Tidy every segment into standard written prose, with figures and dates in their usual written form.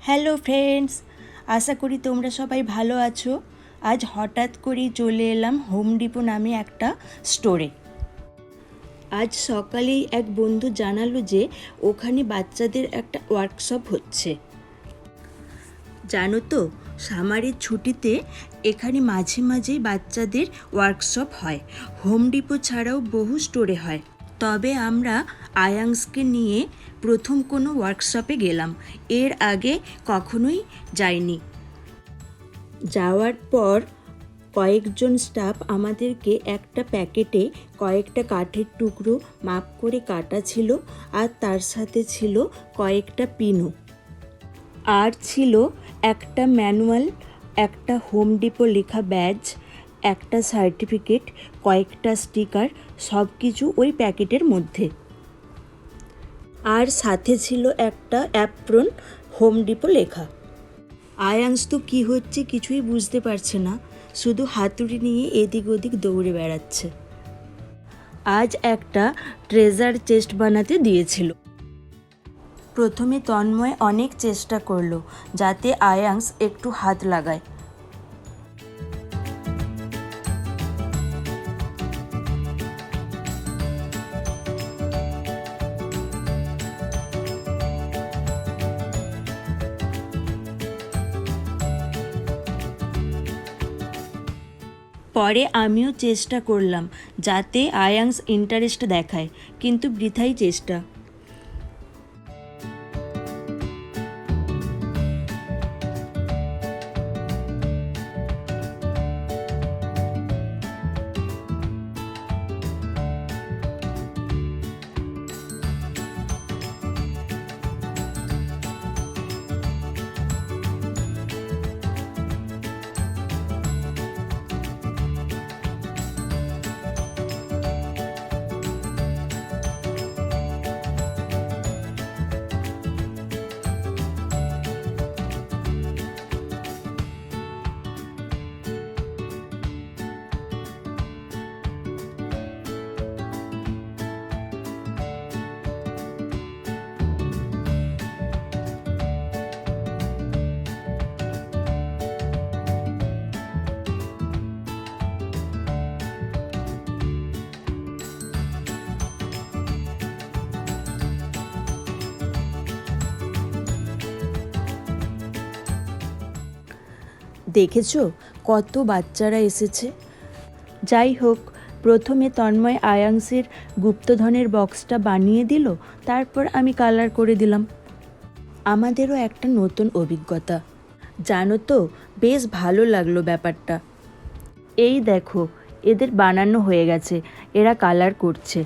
Hello friends, আশা করি তোমরা সবাই ভালো আছো। আজ হঠাৎ করেই চলে এলাম হোম ডিপো নামে একটা স্টোরে। আজ সকালেই এক বন্ধু জানালো যে ওখানে বাচ্চাদের একটা ওয়ার্কশপ হচ্ছে। জানো তো, সামারের ছুটিতে এখানে মাঝে মাঝেই বাচ্চাদের ওয়ার্কশপ হয়। হোম ডিপো ছাড়াও বহু স্টোরে হয়, তবে আমরা আয়াংসকে নিয়ে প্রথম কোনো ওয়ার্কশপে গেলাম। এর আগে কখনোই যাইনি। যাওয়ার পর কয়েকজন স্টাফ আমাদেরকে একটা প্যাকেটে কয়েকটা কাঠের টুকরো মাপ করে কাটা ছিল, আর তার সাথে ছিল কয়েকটা পিনও, আর ছিল একটা ম্যানুয়াল, একটা হোম ডিপো লেখা ব্যাজ, একটা সার্টিফিকেট, কয়েকটা স্টিকার, সব কিছু ওই প্যাকেটের মধ্যে। আর সাথে ছিল একটা অ্যাপ্রন, হোম ডিপো লেখা। আয়াংশ তো কী হচ্ছে কিছুই বুঝতে পারছে না, শুধু হাতুড়ি নিয়ে এদিক ওদিক দৌড়ে বেড়াচ্ছে। আজ একটা ট্রেজার চেস্ট বানাতে দিয়েছিল। প্রথমে তন্ময় অনেক চেষ্টা করলো যাতে আয়াংশ একটু হাত লাগায়। পরে আমিও চেষ্টা করলাম যাতে আয়াংশ ইন্টারেস্ট দেখায়, কিন্তু বৃথাই চেষ্টা। দেখেছো কত বাচ্চারা এসেছে। যাই হোক, প্রথমে তন্ময় আয়াংশের গুপ্তধনের বক্সটা বানিয়ে দিল, তারপর আমি কালার করে দিলাম। আমাদেরও একটা নতুন অভিজ্ঞতা। জানো তো, বেশ ভালো লাগলো ব্যাপারটা। এই দেখো, এদের বানানো হয়ে গেছে, এরা কালার করছে।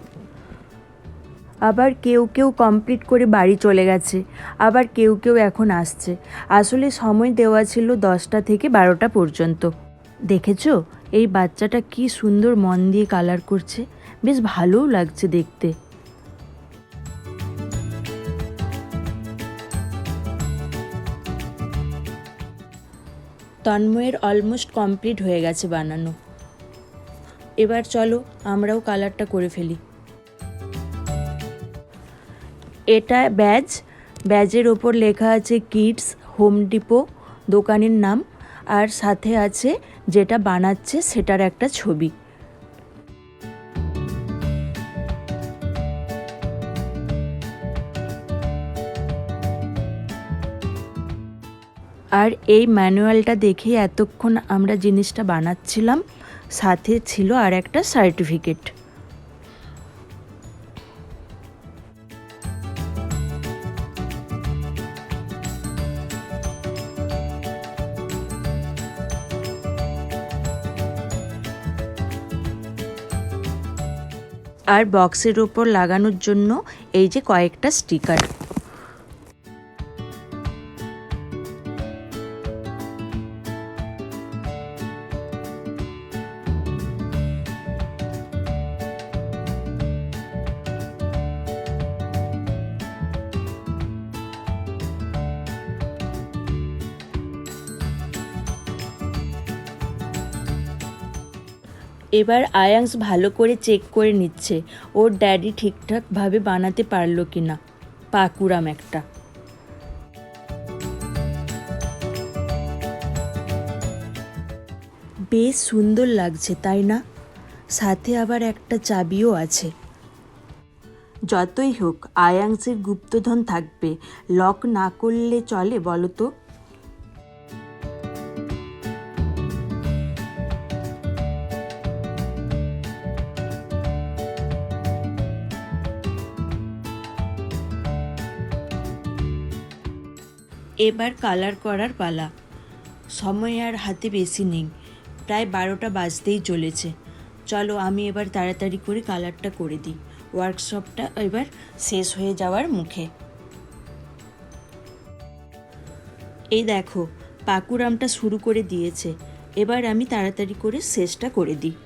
আবার কেউ কেউ কমপ্লিট করে বাড়ি চলে গেছে, আবার কেউ কেউ এখন আসছে। আসলে সময় দেওয়া ছিল 10টা থেকে 12টা পর্যন্ত। দেখেছো এই বাচ্চাটা কি সুন্দর মন দিয়ে কালার করছে, বেশ ভালোও লাগছে দেখতে। তন্ময়ের অলমোস্ট কমপ্লিট হয়ে গেছে বানানো। এবার চলো আমরাও কালারটা করে ফেলি। এটা ব্যাজ, ব্যাজের ওপর লেখা আছে কিডস হোম ডিপো দোকানের নাম, আর সাথে আছে যেটা বানাচ্ছে সেটার একটা ছবি। আর এই ম্যানুয়ালটা দেখে এতক্ষণ আমরা জিনিসটা বানাচ্ছিলাম, সাথে ছিল আর একটা সার্টিফিকেট। আর বক্সের ওপর লাগানোর জন্য এই যে কয়েকটা স্টিকার। এবার আয়াংশ ভালো করে চেক করে নিচ্ছে ওর ড্যাডি ঠিকঠাকভাবে বানাতে পারলো কি না। পাকুরাম একটা। বেশ সুন্দর লাগছে তাই না? সাথে আবার একটা চাবিও আছে। যতই হোক আয়াংসের গুপ্তধন থাকবে, লক না করলে চলে বলো তো? এবার কালার করার পালা। সময় আর হাতে বেশি নেই, প্রায় 12টা বাজতেই চলেছে। চলো আমি এবার তাড়াতাড়ি করে কালারটা করে দিই, ওয়ার্কশপটা এবার শেষ হয়ে যাওয়ার মুখে। এই দেখো পাকুরামটা শুরু করে দিয়েছে, এবার আমি তাড়াতাড়ি করে শেষটা করে দিই।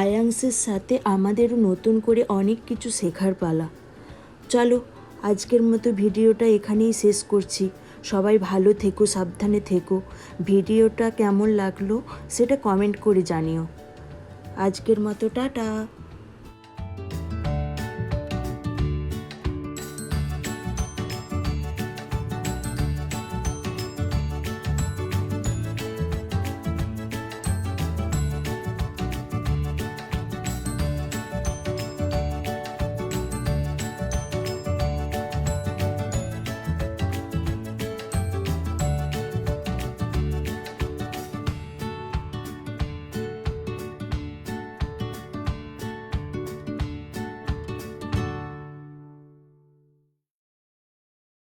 আয়াংসের সাথে আমাদেরও নতুন করে অনেক কিছু শেখার পালা। চলো আজকের মতো ভিডিওটা এখানেই শেষ করছি। সবাই ভালো থেকো, সাবধানে থেকো। ভিডিওটা কেমন লাগলো সেটা কমেন্ট করে জানিও। আজকের মতো টাটা।